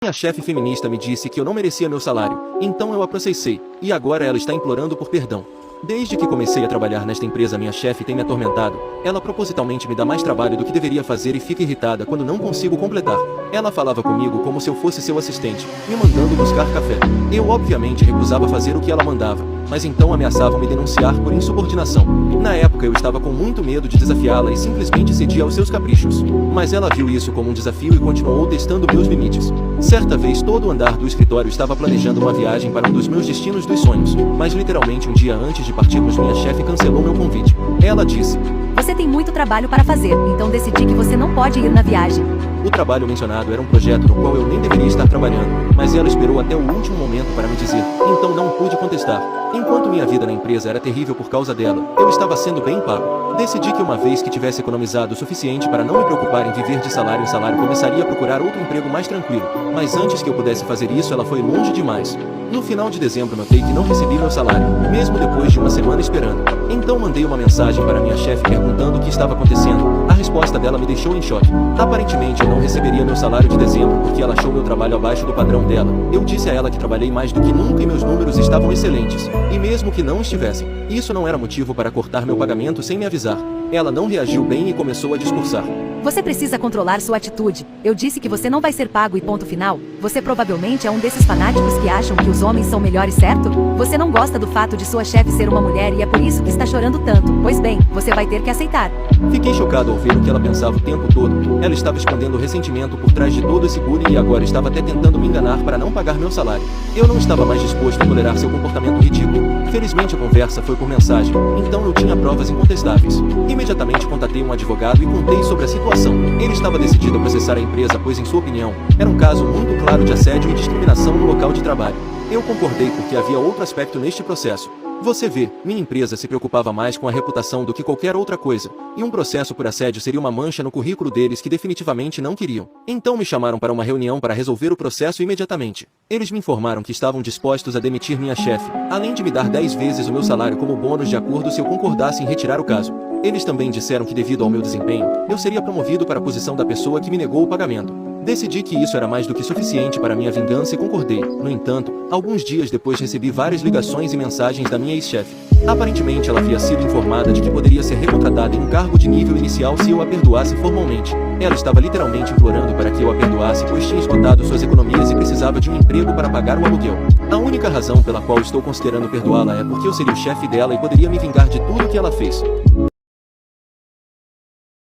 Minha chefe feminista me disse que eu não merecia meu salário, então eu a processei, e agora ela está implorando por perdão. Desde que comecei a trabalhar nesta empresa, minha chefe tem me atormentado. Ela propositalmente me dá mais trabalho do que deveria fazer e fica irritada quando não consigo completar. Ela falava comigo como se eu fosse seu assistente, me mandando buscar café. Eu obviamente recusava fazer o que ela mandava, mas então ameaçava me denunciar por insubordinação. Na época eu estava com muito medo de desafiá-la e simplesmente cedia aos seus caprichos. Mas ela viu isso como um desafio e continuou testando meus limites. Certa vez todo o andar do escritório estava planejando uma viagem para um dos meus destinos dos sonhos, mas literalmente um dia antes de partirmos minha chefe cancelou meu convite. Ela disse: "Você tem muito trabalho para fazer, então decidi que você não pode ir na viagem." O trabalho mencionado era um projeto no qual eu nem deveria estar trabalhando, mas ela esperou até o último momento para me dizer, então não pude contestar. Enquanto minha vida na empresa era terrível por causa dela, eu estava sendo bem pago. Decidi que uma vez que tivesse economizado o suficiente para não me preocupar em viver de salário em salário, começaria a procurar outro emprego mais tranquilo. Mas antes que eu pudesse fazer isso, ela foi longe demais. No final de dezembro notei que não recebi meu salário, mesmo depois de uma semana esperando. Então mandei uma mensagem para minha chefe perguntando o que estava acontecendo. A resposta dela me deixou em choque. Aparentemente eu não receberia meu salário de dezembro porque ela achou meu trabalho abaixo do padrão dela. Eu disse a ela que trabalhei mais do que nunca e meus números estavam excelentes. E mesmo que não estivessem, isso não era motivo para cortar meu pagamento sem me avisar. Ela não reagiu bem e começou a discursar. "Você precisa controlar sua atitude. Eu disse que você não vai ser pago e ponto final. Você provavelmente é um desses fanáticos que acham que os homens são melhores, certo? Você não gosta do fato de sua chefe ser uma mulher e é por isso que está chorando tanto. Pois bem, você vai ter que aceitar." Fiquei chocado ao ver o que ela pensava o tempo todo. Ela estava escondendo ressentimento por trás de todo esse bullying e agora estava até tentando me enganar para não pagar meu salário. Eu não estava mais disposto a tolerar seu comportamento ridículo. Felizmente a conversa foi por mensagem, então eu tinha provas incontestáveis. Imediatamente contatei um advogado e contei sobre a situação. Ele estava decidido a processar a empresa, pois em sua opinião, era um caso muito claro de assédio e discriminação no local de trabalho. Eu concordei porque havia outro aspecto neste processo. Você vê, minha empresa se preocupava mais com a reputação do que qualquer outra coisa, e um processo por assédio seria uma mancha no currículo deles que definitivamente não queriam. Então me chamaram para uma reunião para resolver o processo imediatamente. Eles me informaram que estavam dispostos a demitir minha chefe, além de me dar 10 vezes o meu salário como bônus de acordo se eu concordasse em retirar o caso. Eles também disseram que devido ao meu desempenho, eu seria promovido para a posição da pessoa que me negou o pagamento. Decidi que isso era mais do que suficiente para minha vingança e concordei. No entanto, alguns dias depois recebi várias ligações e mensagens da minha ex-chefe. Aparentemente ela havia sido informada de que poderia ser recontratada em um cargo de nível inicial se eu a perdoasse formalmente. Ela estava literalmente implorando para que eu a perdoasse, pois tinha esgotado suas economias e precisava de um emprego para pagar o aluguel. A única razão pela qual estou considerando perdoá-la é porque eu seria o chefe dela e poderia me vingar de tudo que ela fez.